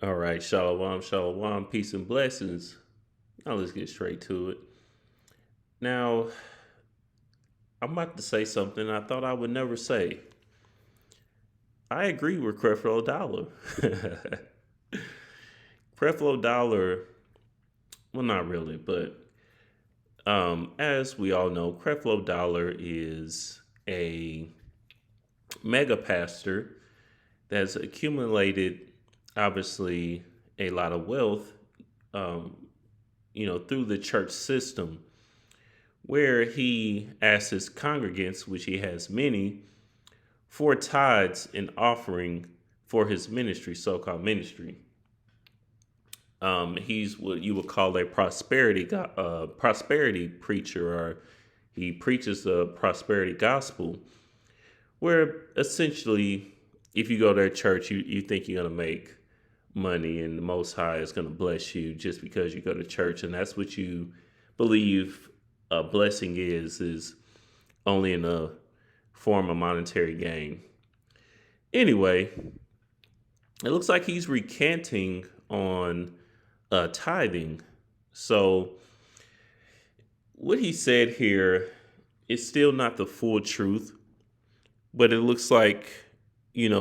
All right, shalom, shalom, peace and blessings. Now let's get straight to it. Now, I'm about to say something I thought I would never say. I agree with Creflo Dollar. Creflo Dollar, well, not really, but as we all know, Creflo Dollar is a mega pastor that's accumulated, obviously, a lot of wealth, um, through the church system where he asks his congregants, which he has many, for tithes and offering for his ministry, so-called ministry. He's what you would call a prosperity preacher, or he preaches the prosperity gospel, where essentially, if you go to their church, you think you're gonna make money, and the Most High is gonna bless you just because you go to church, and that's what you believe a blessing is only in a form of monetary gain. Anyway, it looks like he's recanting on tithing. So what he said here is still not the full truth, but it looks like,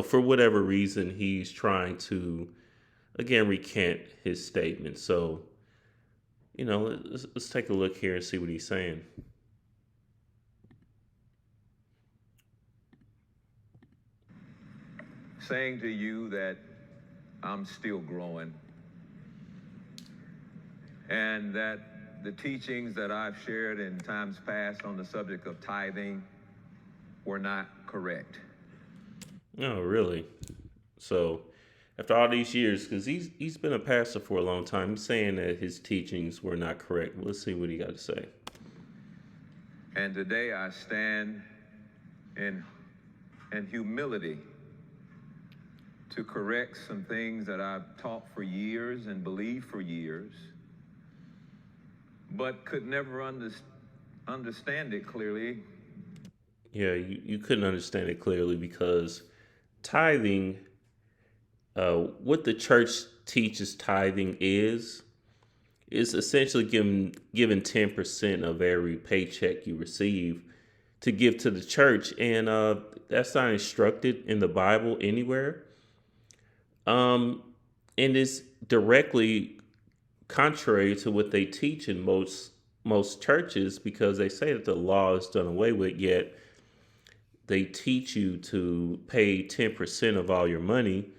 for whatever reason, he's trying to, again, recant his statement. So, let's take a look here and see what he's saying. Saying to you that I'm still growing and that the teachings that I've shared in times past on the subject of tithing were not correct. Oh, really? So, after all these years, because he's been a pastor for a long time, he's saying that his teachings were not correct. Let's see what he got to say. And today I stand in humility to correct some things that I've taught for years and believed for years, but could never understand it clearly. Yeah, you couldn't understand it clearly because tithing, what the church teaches tithing is essentially given 10% of every paycheck you receive to give to the church, and that's not instructed in the Bible anywhere. Um, and it's directly contrary to what they teach in most churches, because they say that the law is done away with, yet they teach you to pay 10% of all your money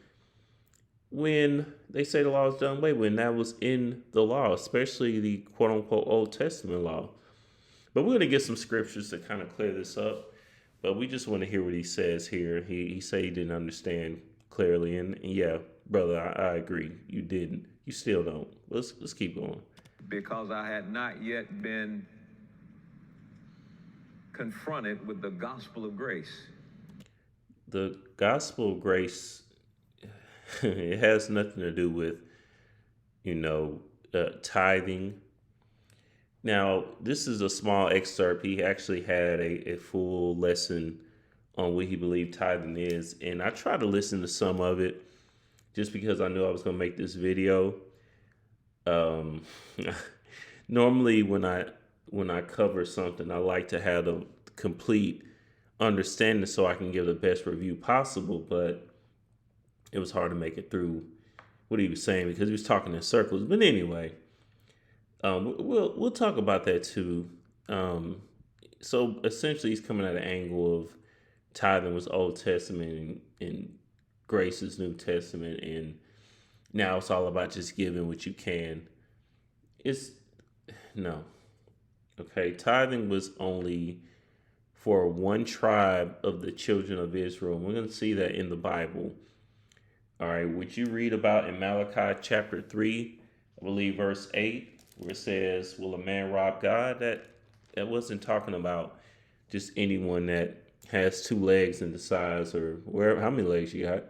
when they say the law is done away with. That was in the law, especially the quote unquote Old Testament law. But we're going to get some scriptures to kind of clear this up. But we just want to hear what he says here. He said he didn't understand clearly, and yeah, brother, I agree. You didn't. You still don't. Let's keep going. Because I had not yet been confronted with the gospel of grace. The gospel of grace, it has nothing to do with, tithing. Now, this is a small excerpt. He actually had a full lesson on what he believed tithing is, and I tried to listen to some of it just because I knew I was going to make this video. Um, Normally, when I cover something, I like to have the complete understanding so I can give the best review possible. But it was hard to make it through what he was saying because he was talking in circles. But anyway, we'll talk about that too. Um, so essentially, he's coming at an angle of tithing was Old Testament, and grace is New Testament, and now it's all about just giving what you can. It's no. Okay, tithing was only for one tribe of the children of Israel. We're going to see that in the Bible. All right, would you read about in Malachi chapter 3, I believe verse 8, where it says, will a man rob God? That wasn't talking about just anyone that has two legs and decides, or wherever, how many legs you got.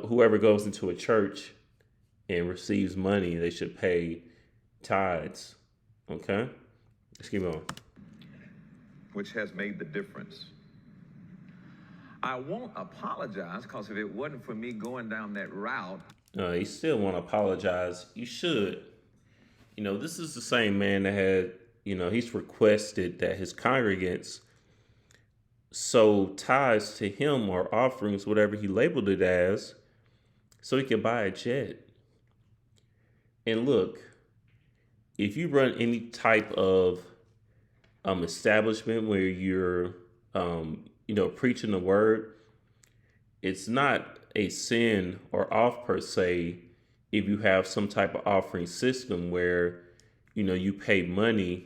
Whoever goes into a church and receives money, they should pay tithes. Okay? Let's keep going. Which has made the difference. I won't apologize because if it wasn't for me going down that route, You still want to apologize. You should. This is the same man that had, he's requested that his congregants sow tithes to him or offerings, whatever he labeled it as, so he could buy a jet. And look, if you run any type of establishment where you're, preaching the word, it's not a sin or off per se if you have some type of offering system where, you pay money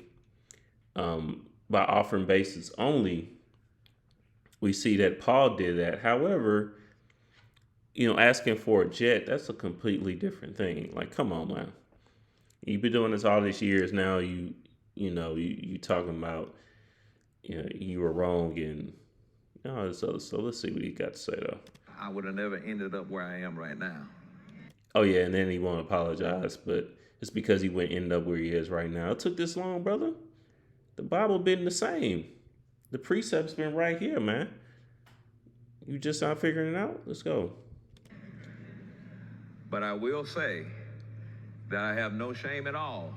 by offering basis only. We see that Paul did that. However, asking for a jet, that's a completely different thing. Like, come on, man. You've been doing this all these years now. You talking about, you were wrong and so let's see what he got to say though. I would have never ended up where I am right now. Oh yeah, and then he won't apologize, but it's because he wouldn't end up where he is right now. It took this long, brother. The Bible been the same. The precepts been right here, man. You just not figuring it out? Let's go. But I will say that I have no shame at all.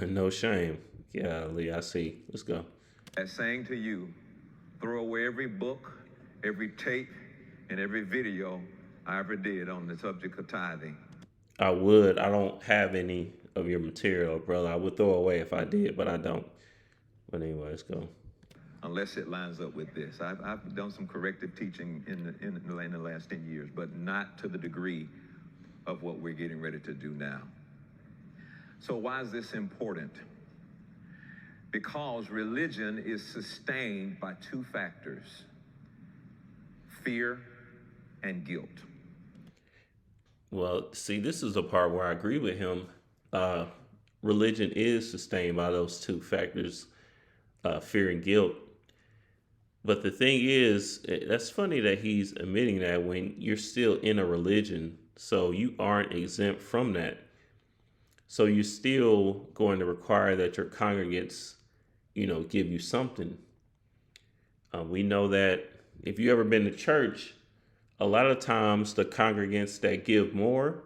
No shame. Yeah, Lee, I see. Let's go. At saying to you, throw away every book, every tape, and every video I ever did on the subject of tithing. I would. I don't have any of your material, brother. I would throw away if I did, but I don't. But anyway, let's go. Unless it lines up with this. I've done some corrective teaching in the last 10 years, but not to the degree of what we're getting ready to do now. So why is this important? Because religion is sustained by two factors: fear and guilt. Well, see, this is the part where I agree with him. Religion is sustained by those two factors, fear and guilt. But the thing is, that's funny that he's admitting that when you're still in a religion, so you aren't exempt from that. So you're still going to require that your congregants, give you something. We know that if you ever been to church, a lot of times the congregants that give more,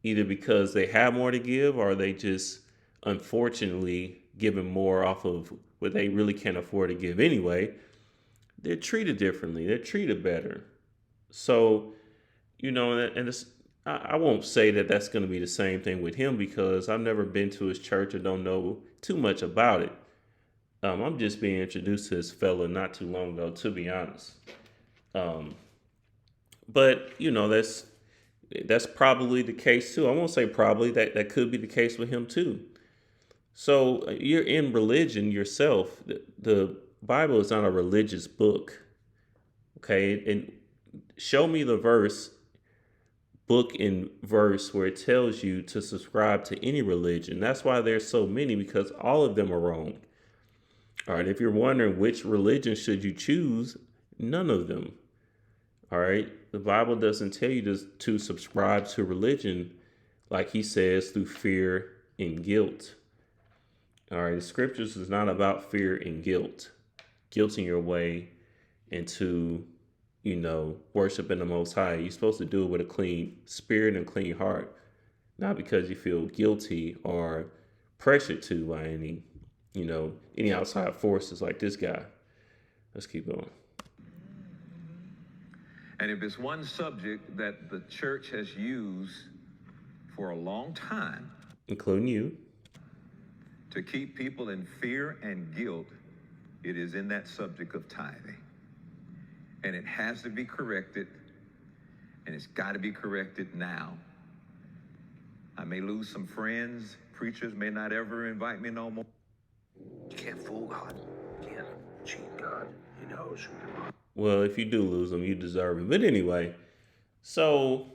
either because they have more to give or they just unfortunately giving more off of what they really can't afford to give anyway, they're treated differently. They're treated better. So, and it's, I won't say that that's going to be the same thing with him because I've never been to his church or don't know too much about it. I'm just being introduced to this fella not too long ago, to be honest. But that's probably the case too. I won't say probably, that could be the case with him too. So you're in religion yourself. The Bible is not a religious book. Okay, and show me the book and verse where it tells you to subscribe to any religion. That's why there's so many, because all of them are wrong. All right, if you're wondering which religion should you choose, none of them. All right, the Bible doesn't tell you to subscribe to religion, like he says, through fear and guilt. All right, the scriptures is not about fear and guilting your way into, worshiping the Most High. You're supposed to do it with a clean spirit and clean heart, not because you feel guilty or pressured to by any outside forces like this guy. Let's keep going. And if it's one subject that the church has used for a long time, including you, to keep people in fear and guilt, it is in that subject of tithing. And it has to be corrected, and it's got to be corrected now. I may lose some friends. Preachers may not ever invite me no more. You can't fool God. You can't cheat God. He knows who you are. Well, if you do lose them, you deserve it. But anyway, so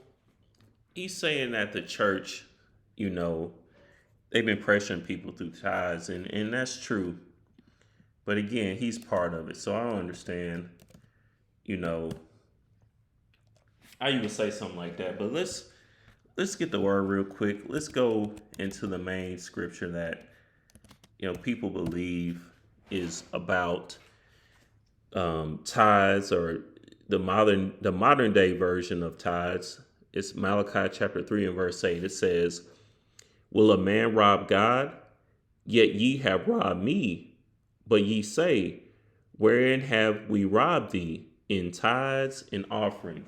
he's saying that the church, they've been pressuring people through tithes, and that's true. But again, he's part of it. So I don't understand, how you would say something like that. But let's get the word real quick. Let's go into the main scripture that, people believe is about tithes, or the modern day version of tithes. It's Malachi chapter 3 and verse 8. It says, "Will a man rob God? Yet ye have robbed me. But ye say, wherein have we robbed thee? In tithes and offering."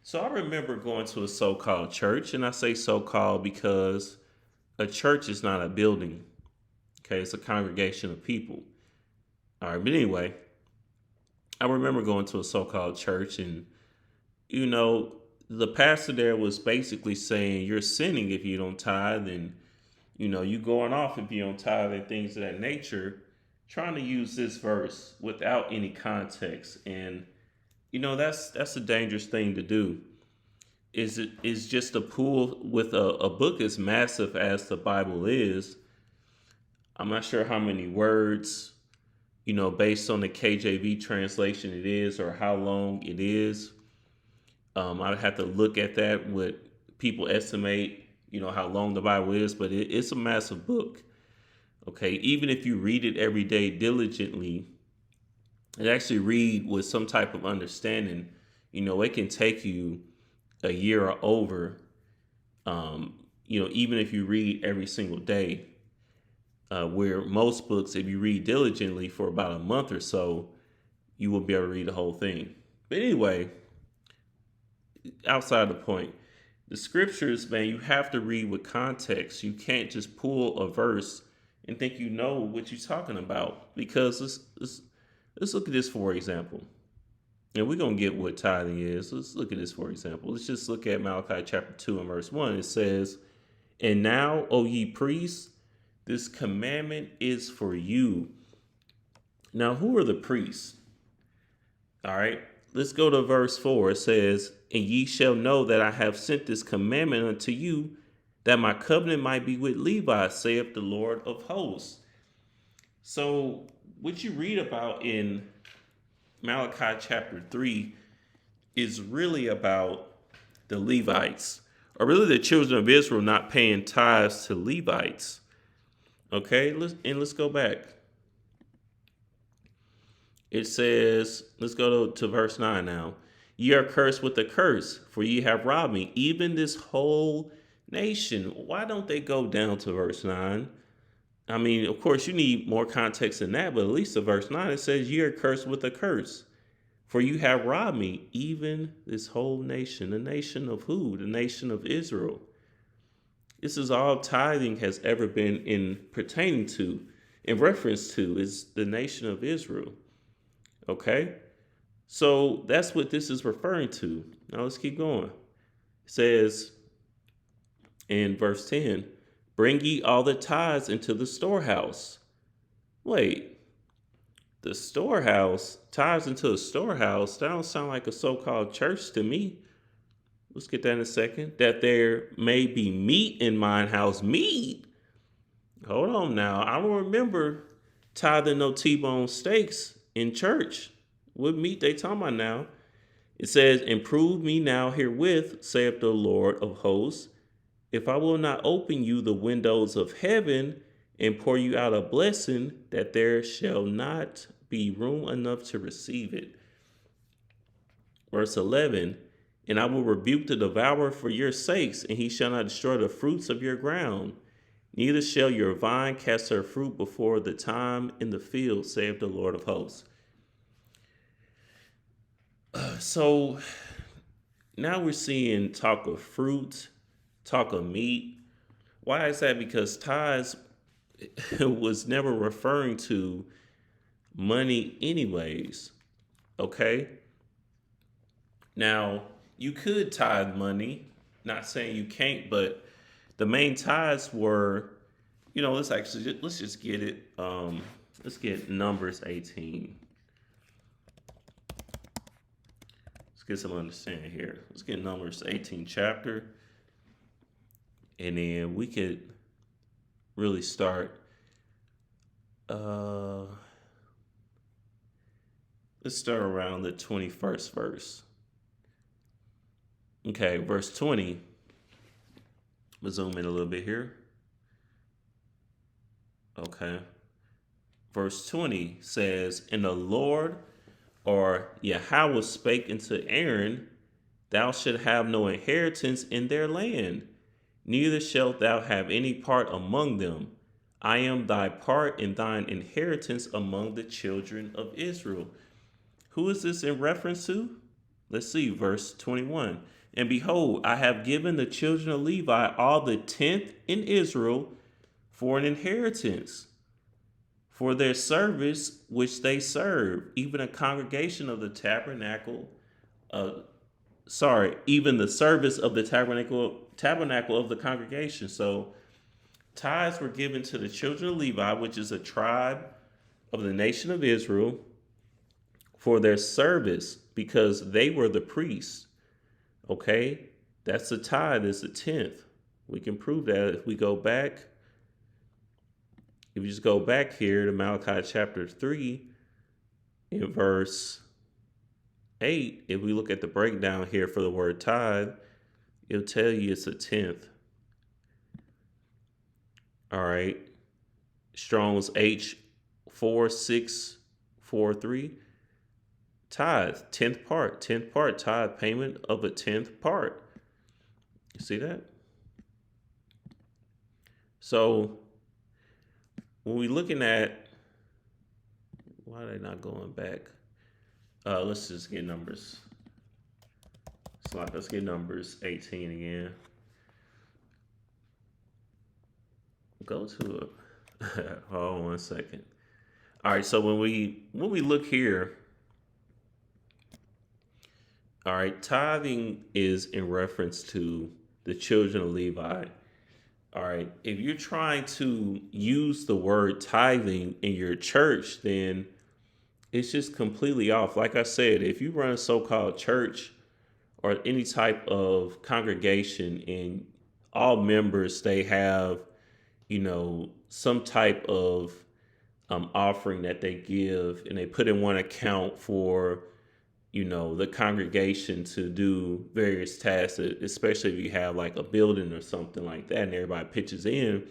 So I remember going to a so-called church, and I say so-called because a church is not a building. Okay, it's a congregation of people. All right, but anyway, I remember going to a so-called church, and you know, the pastor there was basically saying you're sinning if you don't tithe, and you going off if you don't tithe and things of that nature, trying to use this verse without any context. And that's a dangerous thing to do. Is just to pull with a book as massive as the Bible is. I'm not sure how many words, based on the KJV translation it is, or how long it is. I would have to look at that, what people estimate, how long the Bible is, but it's a massive book. Okay, even if you read it every day diligently, and actually read with some type of understanding, it can take you a year or over. Even if you read every single day, where most books, if you read diligently for about a month or so, you will be able to read the whole thing. But anyway, outside the point, the scriptures, man, you have to read with context. You can't just pull a verse and think you know what you're talking about. Because let's look at this for example. And we're going to get what tithing is. Let's look at this for example. Let's just look at Malachi chapter 2 and verse 1. It says, "And now, O ye priests, this commandment is for you." Now, who are the priests? All right. Let's go to verse 4. It says, "And ye shall know that I have sent this commandment unto you, that my covenant might be with Levi, saith the Lord of hosts." So, what you read about in Malachi chapter 3 is really about the Levites, or really the children of Israel not paying tithes to Levites. Okay, let's go back. It says, let's go to verse 9 now. "Ye are cursed with a curse, for ye have robbed me, even this whole nation." Why don't they go down to verse 9? I mean, of course, you need more context than that, but at least to verse 9, it says, "Ye are cursed with a curse, for you have robbed me, even this whole nation." The nation of who? The nation of Israel. This is all tithing has ever been in reference to, is the nation of Israel. Okay? So that's what this is referring to. Now let's keep going. It says in verse 10, "Bring ye all the tithes into the storehouse." Wait, the storehouse? Tithes into the storehouse? That don't sound like a so-called church to me. Let's get that in a second. "That there may be meat in mine house." Meat? Hold on now. I don't remember tithing no T-bone steaks in church. What meat they talking about now? It says, "Improve me now herewith, saith the Lord of hosts, if I will not open you the windows of heaven and pour you out a blessing, that there shall not be room enough to receive it." Verse 11, "And I will rebuke the devourer for your sakes, and he shall not destroy the fruits of your ground. Neither shall your vine cast her fruit before the time in the field, saith the Lord of hosts." So now we're seeing talk of fruit, talk of meat. Why is that? Because tithes was never referring to money, anyways. Okay. Now, you could tithe money, not saying you can't, but the main tithes were, let's just get it. Let's get Numbers 18. Let's get some understanding here. Let's get Numbers 18 chapter, and then we could really start. Let's start around the 21st verse. Okay, verse 20. We'll zoom in a little bit here. Okay. Verse 20 says, "And the Lord or Yahweh spake unto Aaron, thou shalt have no inheritance in their land, neither shalt thou have any part among them. I am thy part and thine inheritance among the children of Israel. Who is this in reference to? Let's see, verse 21. And behold, I have given the children of Levi all the tenth in Israel for an inheritance, for their service which they serve, even a congregation of the tabernacle, even the service of the tabernacle of the congregation. So tithes were given to the children of Levi, which is a tribe of the nation of Israel, for their service because they were the priests. Okay, that's the tithe, is the tenth. We can prove that if we go back. If you just go back here to Malachi chapter 3 in verse 8, if we look at the breakdown here for the word tithe, it'll tell you it's a tenth. All right. Strong's H4643. Tithe, tenth part, tithe payment of a tenth part. You see that? So when we're looking at, why are they not going back? Let's just get numbers. Let's get numbers 18 again. Go to it. Hold on 1 second. All right, so when we look here, all right, tithing is in reference to the children of Levi. All right, if you're trying to use the word tithing in your church, then it's just completely off. Like I said, if you run a so-called church or any type of congregation and all members, they have, some type of offering that they give and they put in one account for, the congregation to do various tasks, especially if you have like a building or something like that and everybody pitches in,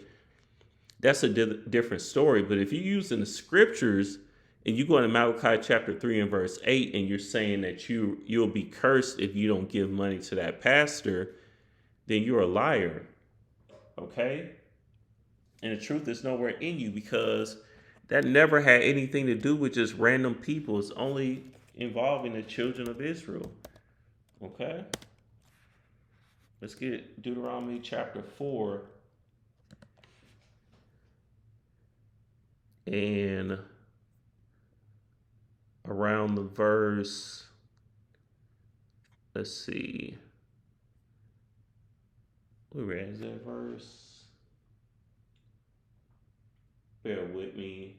that's a different story. But if you're using the scriptures and you go into Malachi chapter 3 and verse 8 and you're saying that you'll be cursed if you don't give money to that pastor, then you're a liar. Okay? And the truth is nowhere in you, because that never had anything to do with just random people. It's only involving the children of Israel. Okay? Let's get Deuteronomy chapter 4. And around the verse, let's see. Where is that verse? Bear with me.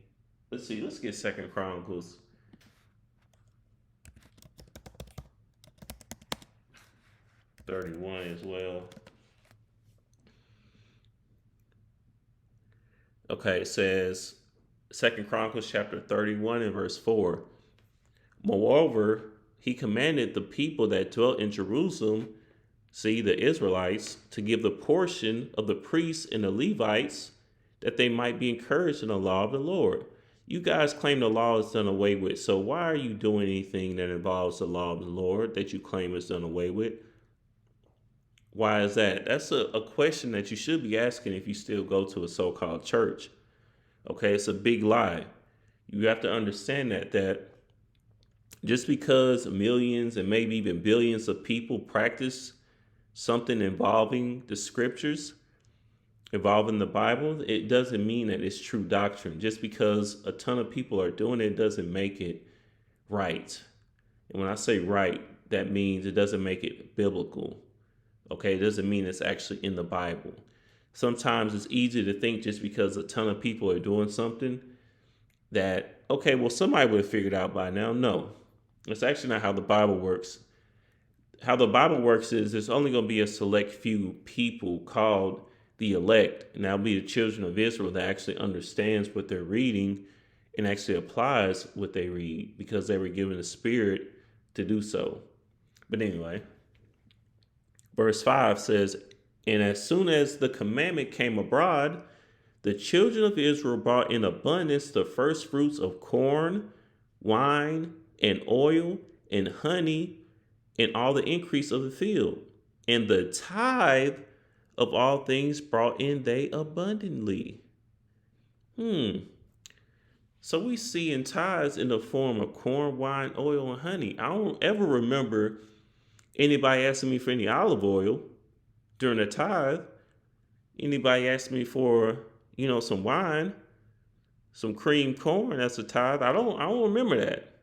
Let's see. Let's get 2 Chronicles. (31) as well. Okay, it says 2 Chronicles chapter 31 and verse 4. Moreover, he commanded the people that dwelt in Jerusalem, see, the Israelites, to give the portion of the priests and the Levites, that they might be encouraged in the law of the Lord. You guys claim the law is done away with, so why are you doing anything that involves the law of the Lord that you claim is done away with? Why is that? That's a question that you should be asking if you still go to a so-called church. Okay, it's a big lie. You have to understand that just because millions and maybe even billions of people practice something involving the scriptures, involving the Bible, it doesn't mean that it's true doctrine. Just because a ton of people are doing it doesn't make it right. And when I say right, that means it doesn't make it biblical. Okay, it doesn't mean it's actually in the Bible. Sometimes it's easy to think just because a ton of people are doing something that, okay, well, somebody would have figured out by now. No, it's actually not how the Bible works. How the Bible works is there's only going to be a select few people called the elect, and that'll be the children of Israel that actually understands what they're reading and actually applies what they read because they were given the Spirit to do so. But anyway, verse 5 says, and as soon as the commandment came abroad, the children of Israel brought in abundance the first fruits of corn, wine, and oil and honey and all the increase of the field. And the tithe of all things brought in they abundantly. Hmm. So we see in tithes in the form of corn, wine, oil, and honey. I don't ever remember anybody asking me for any olive oil during the tithe. Anybody ask me for, some wine, some cream corn, that's a tithe. I don't remember that.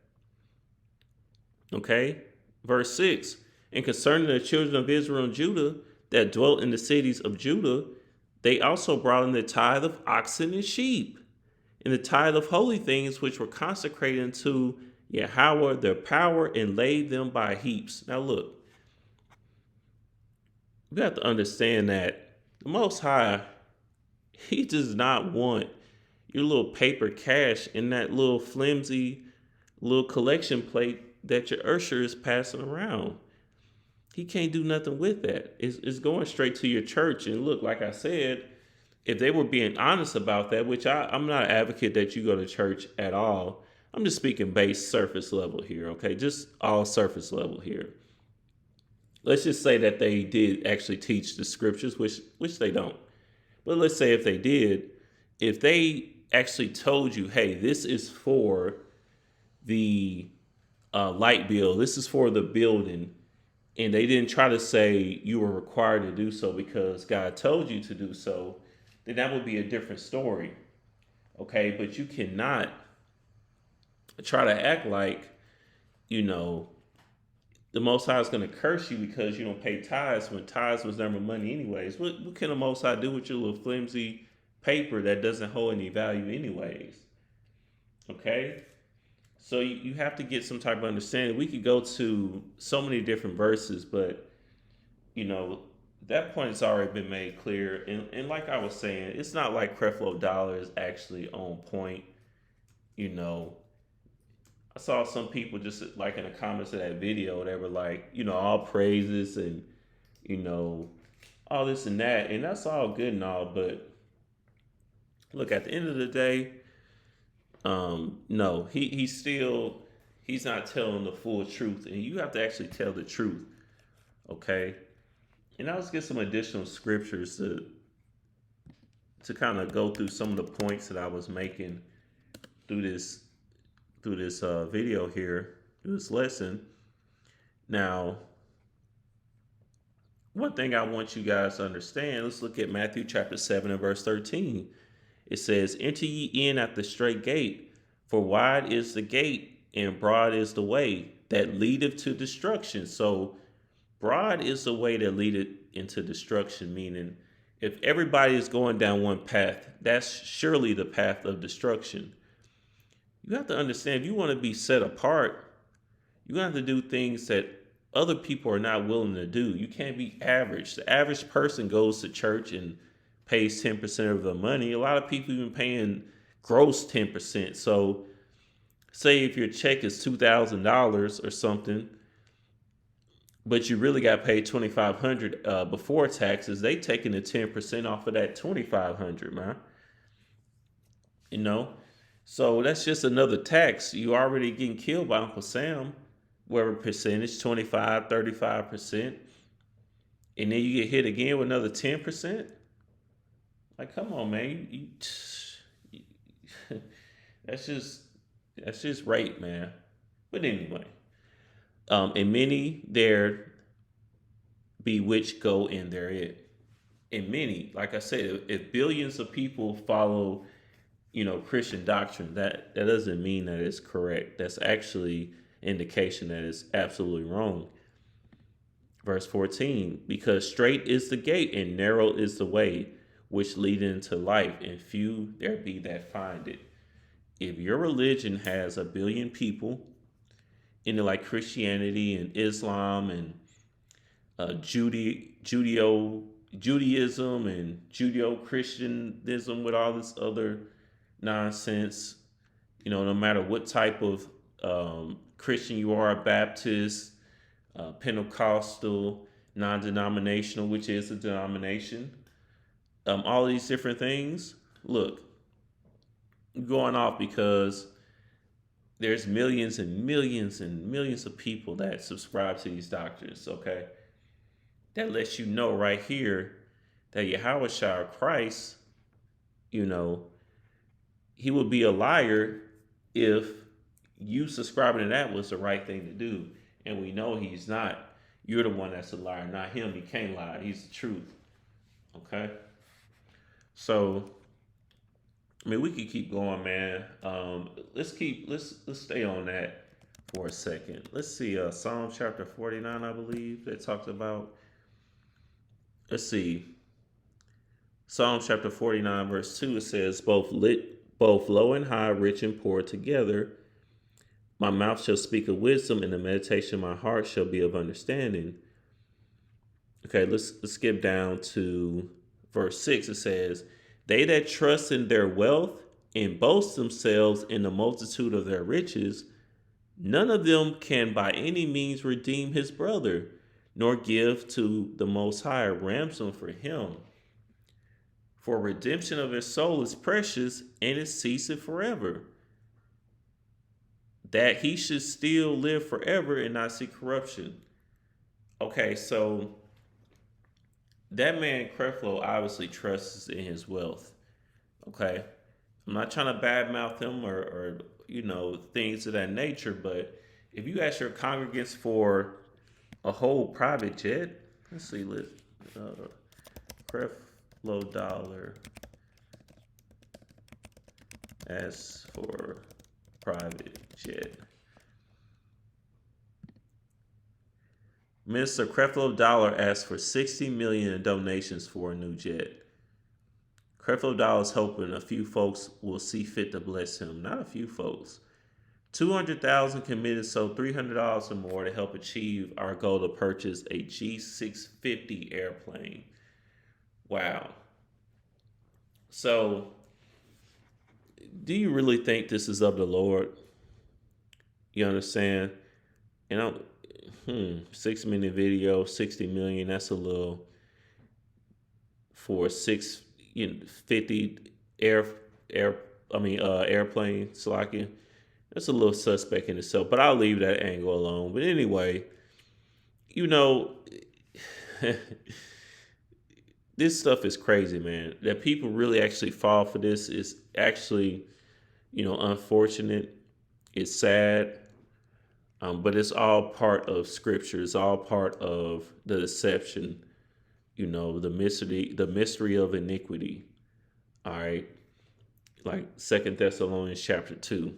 Okay. Verse 6. And concerning the children of Israel and Judah that dwelt in the cities of Judah, they also brought in the tithe of oxen and sheep, and the tithe of holy things which were consecrated unto Yahweh their power, and laid them by heaps. Now look, you have to understand that the Most High, He does not want your little paper cash in that little flimsy little collection plate that your usher is passing around. He can't do nothing with that. It's going straight to your church. And look, like I said, if they were being honest about that, which I'm not an advocate that you go to church at all. I'm just speaking base surface level here, okay? Just all surface level here. Let's just say that they did actually teach the scriptures, which they don't. But let's say if they did, if they actually told you, hey, this is for the light bill, this is for the building, and they didn't try to say you were required to do so because God told you to do so, then that would be a different story. Okay, but you cannot try to act like, you know, the Most High is going to curse you because you don't pay tithes when tithes was never money anyways. What can the Most High do with your little flimsy paper that doesn't hold any value anyways? Okay, so you have to get some type of understanding. We could go to so many different verses, but you know that point has already been made clear. And like I was saying, it's not like Creflo Dollar is actually on point. You know, I saw some people just like in the comments of that video, they were like, all praises and you know all this and that, and that's all good and all, but look, at the end of the day, no, he's not telling the full truth, and you have to actually tell the truth, okay? And I'll just get some additional scriptures to kind of go through some of the points that I was making through this video here, through this lesson. Now, one thing I want you guys to understand, let's look at Matthew chapter 7 and verse 13. It says, enter ye in at the straight gate, for wide is the gate and broad is the way that leadeth to destruction. So broad is the way that leadeth into destruction, meaning if everybody is going down one path, that's surely the path of destruction. You have to understand, if you want to be set apart, you have to do things that other people are not willing to do. You can't be average. The average person goes to church and pays 10% of their money. A lot of people even paying gross 10%. So say if your check is $2,000 or something, but you really got paid $2,500 before taxes, they taking the 10% off of that $2,500, man. You know, so that's just another tax. You already getting killed by Uncle Sam, whatever percentage, 25, 35%, and then you get hit again with another 10%. Like, come on, man. That's just rape, man. But anyway, and many there be which go in their it. And many, like I said, if billions of people follow, Christian doctrine, that doesn't mean that it's correct. That's actually indication that it's absolutely wrong. Verse 14, because straight is the gate and narrow is the way which lead into life, and few there be that find it. If your religion has a billion people into like Christianity and Islam and Judaism and Judeo-Christianism with all this other nonsense, no matter what type of Christian you are, Baptist, Pentecostal, non-denominational, which is a denomination, all these different things. Look, you're going off because there's millions and millions and millions of people that subscribe to these doctrines, okay? That lets you know right here that Yahweh Shai Christ, you know, he would be a liar if you subscribing to that was the right thing to do. And we know he's not. You're the one that's a liar, not him. He can't lie. He's the truth. Okay? So, I mean, we could keep going, man. Let's stay on that for a second. Let's see, Psalm chapter 49, I believe, that talks about. Let's see. Psalm chapter 49, verse 2, it says, both low and high, rich and poor together. My mouth shall speak of wisdom, and the meditation of my heart shall be of understanding. Okay, let's skip down to verse 6. It says, they that trust in their wealth and boast themselves in the multitude of their riches, none of them can by any means redeem his brother, nor give to the Most High a ransom for him. For redemption of his soul is precious, and it ceaseth forever, that he should still live forever and not see corruption. Okay, so that man Creflo obviously trusts in his wealth. Okay, I'm not trying to badmouth him or things of that nature, but if you ask your congregants for a whole private jet, let's see, Creflo Dollar asks for private jet. Mr. Creflo Dollar asked for $60 million in donations for a new jet. Creflo Dollar is hoping a few folks will see fit to bless him. Not a few folks. 200,000 committed, so $300 or more to help achieve our goal to purchase a G650 airplane. Wow. So, do you really think this is of the Lord? You understand? And 6-minute video, 60 million. That's a little for 650 airplane. Slocking. That's a little suspect in itself. But I'll leave that angle alone. But anyway, this stuff is crazy, man. That people really actually fall for this is actually, unfortunate. It's sad. But it's all part of scripture. It's all part of the deception, the mystery of iniquity. All right. Like 2 Thessalonians chapter 2.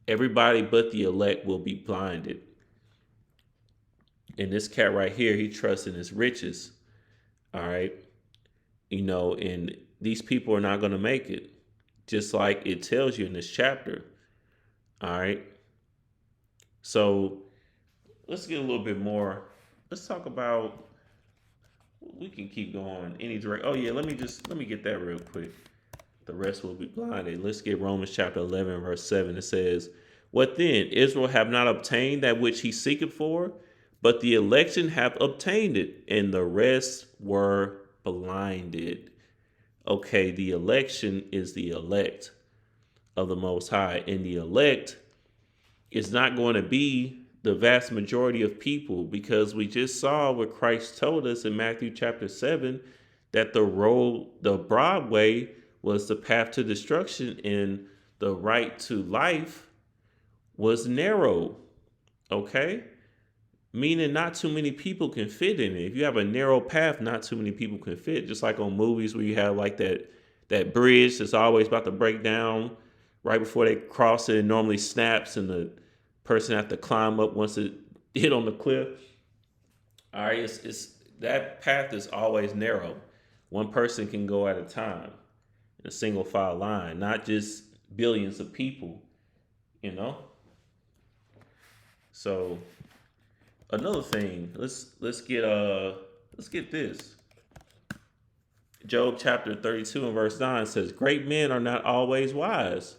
Everybody but the elect will be blinded. And this cat right here, he trusts in his riches. All right. And these people are not going to make it. Just like it tells you in this chapter. All right. So let's get a little bit more. Let's talk about. We can keep going any direct. Oh yeah, let me get that real quick. The rest will be blinded. Let's get Romans chapter 11, verse 7. It says, "What then? Israel have not obtained that which he seeketh for, but the election have obtained it, and the rest were blinded." Okay, the election is the elect of the Most High, and the elect is not going to be the vast majority of people, because we just saw what Christ told us in Matthew chapter 7 that the broad way was the path to destruction and the right to life was narrow. Okay? Meaning not too many people can fit in it. If you have a narrow path, not too many people can fit. Just like on movies where you have like that bridge that's always about to break down right before they cross it, normally snaps and the person have to climb up once it hit on the cliff. All right, it's that path is always narrow. One person can go at a time in a single file line, not just billions of people, So another thing, let's get this. Job chapter 32 and verse 9 says, "Great men are not always wise,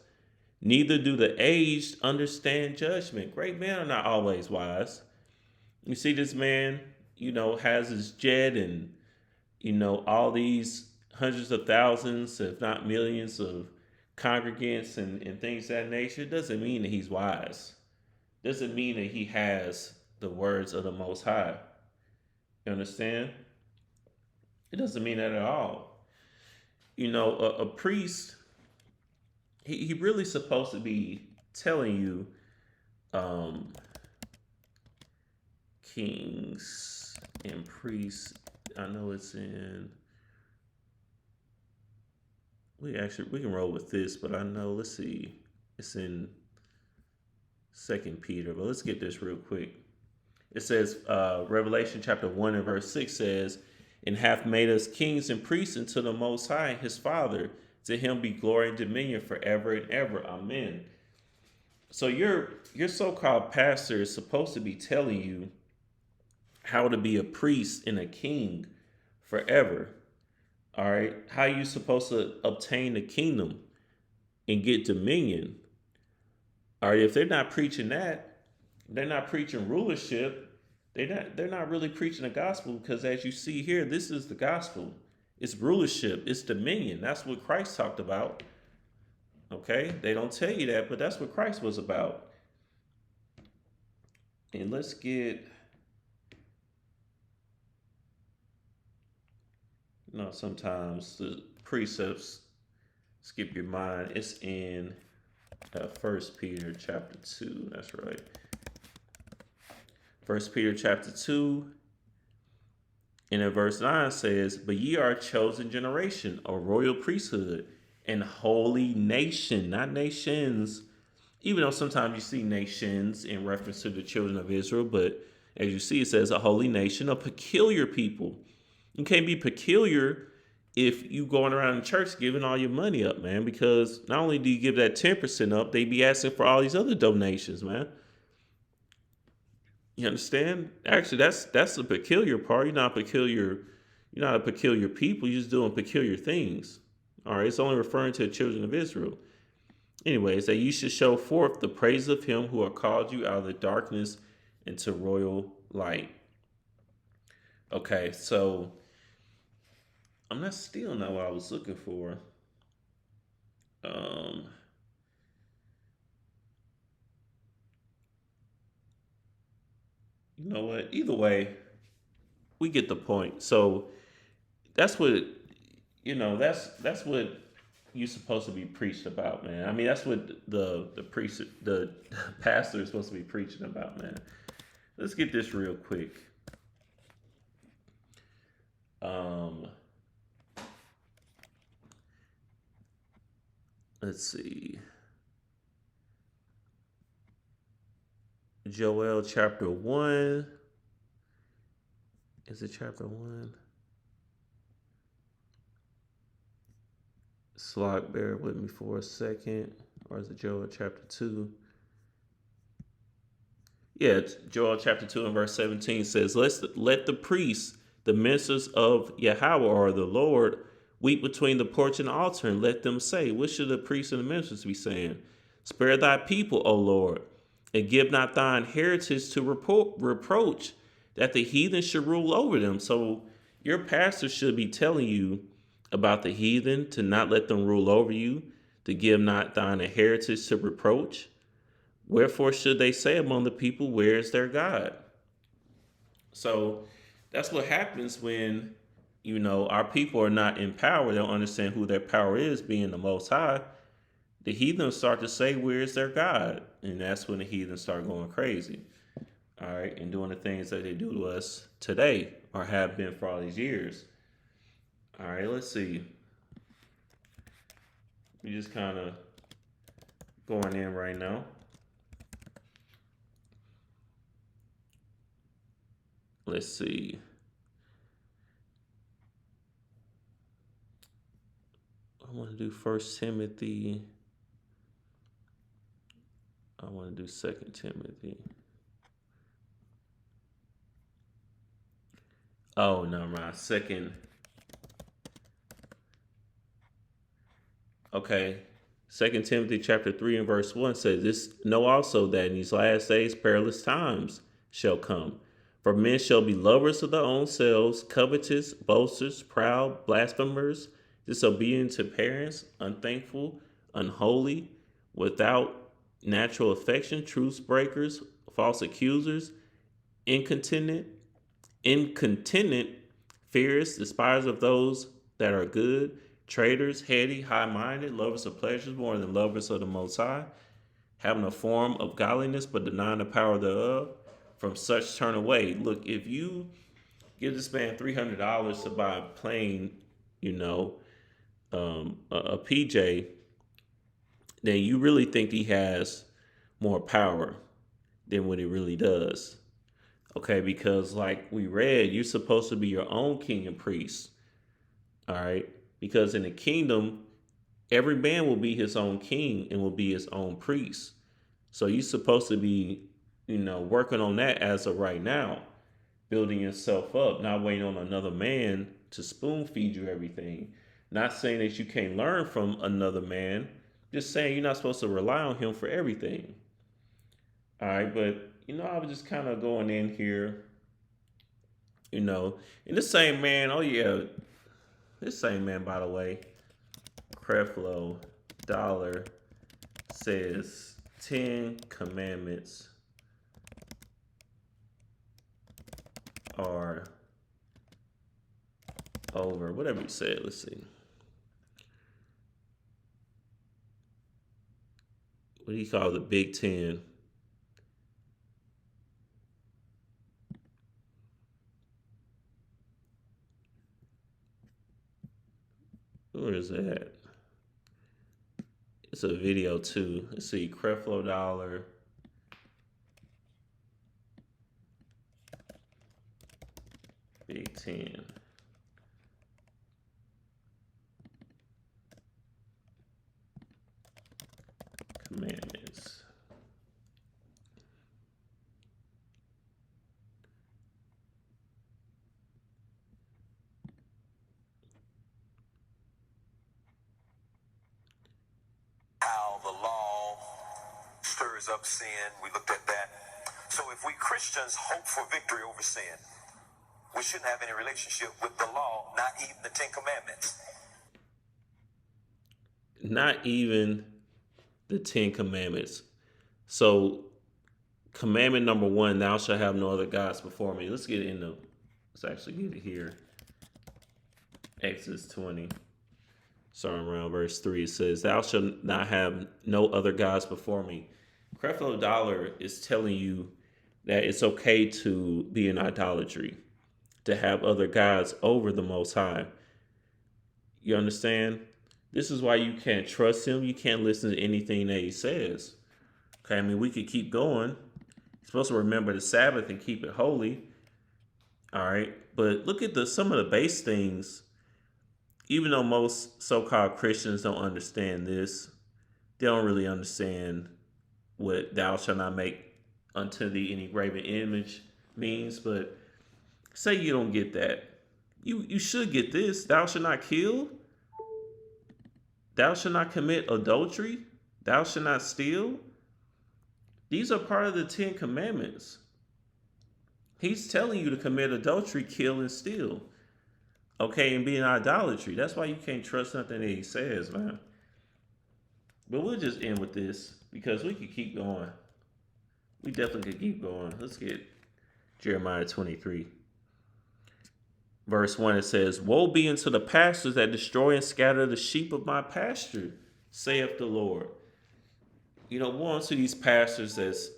neither do the aged understand judgment." Great men are not always wise. You see this man, has his jet and, all these hundreds of thousands, if not millions of congregants and things of that nature, doesn't mean that he's wise. Doesn't mean that he has the words of the Most High. You understand? It doesn't mean that at all. A priest, he really supposed to be telling you, um, kings and priests. I know it's in. We can roll with this, but I know. Let's see, it's in Second Peter. But let's get this real quick. It says, Revelation chapter 1 and verse 6 says, and hath made us kings and priests unto the Most High, his Father. To him be glory and dominion forever and ever. Amen. So your so-called pastor is supposed to be telling you how to be a priest and a king forever. All right. How you supposed to obtain the kingdom and get dominion. All right. If they're not preaching that, they're not preaching rulership. They're not really preaching the gospel, because as you see here, this is the gospel. It's rulership. It's dominion. That's what Christ talked about. Okay. They don't tell you that, but that's what Christ was about. And let's get, sometimes the precepts skip your mind. It's in 1 Peter chapter 2. That's right. 1 Peter chapter 2 and in verse 9 says, but ye are a chosen generation, a royal priesthood, and holy nation, not nations. Even though sometimes you see nations in reference to the children of Israel, but as you see, it says a holy nation, a peculiar people. You can't be peculiar if you going around the church giving all your money up, man, because not only do you give that 10% up, they be asking for all these other donations, man. You understand? Actually, that's the peculiar part. You're not peculiar. You're not a peculiar people. You're just doing peculiar things. All right. It's only referring to the children of Israel. Anyways, that you should show forth the praise of him who have called you out of the darkness into royal light. Okay, so I'm not still not what I was looking for. You know what? Either way, we get the point. So that's what that's what you're supposed to be preached about, man. I mean, that's what the priest, the pastor is supposed to be preaching about, man. Let's get this real quick. Let's see. Joel chapter 1. Is it chapter 1? Slog, bear with me for a second. Or is it Joel chapter 2? Yeah, Joel chapter 2 and verse 17 says, let the priests, the ministers of Yahweh or the Lord, weep between the porch and the altar, and let them say, what should the priests and the ministers be saying? Spare thy people, O Lord, and give not thine heritage to reproach, that the heathen should rule over them. So your pastor should be telling you about the heathen, to not let them rule over you, to give not thine heritage to reproach. Wherefore should they say among the people, where is their God? So that's what happens when, our people are not in power. They don't understand who their power is, being the Most High. The heathens start to say, where is their God? And that's when the heathens start going crazy. All right. And doing the things that they do to us today, or have been for all these years. All right. Let's see. We just kind of going in right now. Let's see. I want to do 1 Timothy. I want to do 2 Timothy. Oh, no, right. Second. Okay. 2 Timothy chapter 3 and verse 1 says, this know also that in these last days perilous times shall come. For men shall be lovers of their own selves, covetous, boasters, proud, blasphemers, disobedient to parents, unthankful, unholy, without natural affection, truce breakers, false accusers, incontinent, incontinent, fierce, despisers of those that are good, traitors, heady, high minded, lovers of pleasures more than lovers of the Most High, having a form of godliness but denying the power thereof. From such turn away. Look, if you give this man $300 to buy a plain, you know, a PJ, then you really think he has more power than what he really does. Okay, because like we read, you're supposed to be your own king and priest. All right, because in the kingdom, every man will be his own king and will be his own priest. So you're supposed to be, working on that as of right now, building yourself up, not waiting on another man to spoon feed you everything. Not saying that you can't learn from another man, just saying you're not supposed to rely on him for everything. All right, but I was just kind of going in here, and this same man, oh yeah, this same man, by the way, Creflo Dollar says 10 commandments are over. Whatever he said, let's see. What do you call the Big Ten? Where is that? It's a video too. Let's see, Creflo Dollar. Big Ten. Commandments. How the law stirs up sin. We looked at that. So if we Christians hope for victory over sin, we shouldn't have any relationship with the law, not even the 10 Commandments. Not even the 10 Commandments. So, commandment number 1, thou shalt have no other gods before me. Let's actually get it here. Exodus 20. Starting around verse 3, it says, thou shalt not have no other gods before me. Creflo Dollar is telling you that it's okay to be in idolatry, to have other gods over the Most High. You understand? This is why you can't trust him. You can't listen to anything that he says. Okay, I mean, we could keep going. You're supposed to remember the Sabbath and keep it holy. All right, but look at some of the base things. Even though most so-called Christians don't understand this, they don't really understand what thou shalt not make unto thee any graven image means. But say you don't get that. You should get this. Thou shalt not kill. Thou shalt not commit adultery. Thou shalt not steal. These are part of the 10 Commandments. He's telling you to commit adultery, kill, and steal. Okay, and be in idolatry. That's why you can't trust nothing that he says, man. But we'll just end with this because we could keep going. We definitely could keep going. Let's get Jeremiah 23. Verse 1, it says, woe be unto the pastors that destroy and scatter the sheep of my pasture, saith the Lord. Woe unto these pastors that's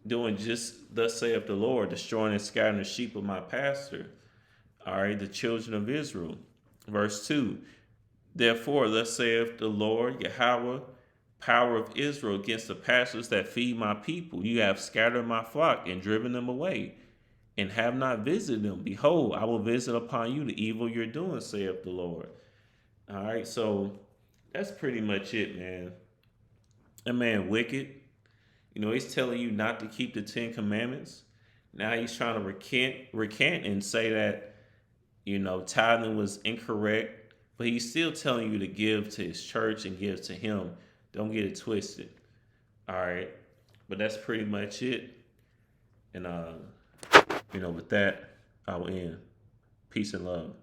doing just thus saith the Lord, destroying and scattering the sheep of my pasture. All right, the children of Israel. Verse 2, therefore, thus saith the Lord, Yahweh, power of Israel, against the pastors that feed my people. You have scattered my flock and driven them away, and have not visited them. Behold, I will visit upon you the evil you're doing, saith the Lord. All right, so that's pretty much it, man. That man wicked. He's telling you not to keep the 10 Commandments. Now he's trying to recant and say that, tithing was incorrect, but he's still telling you to give to his church and give to him. Don't get it twisted. All right. But that's pretty much it. And, with that, I'll end. Peace and love.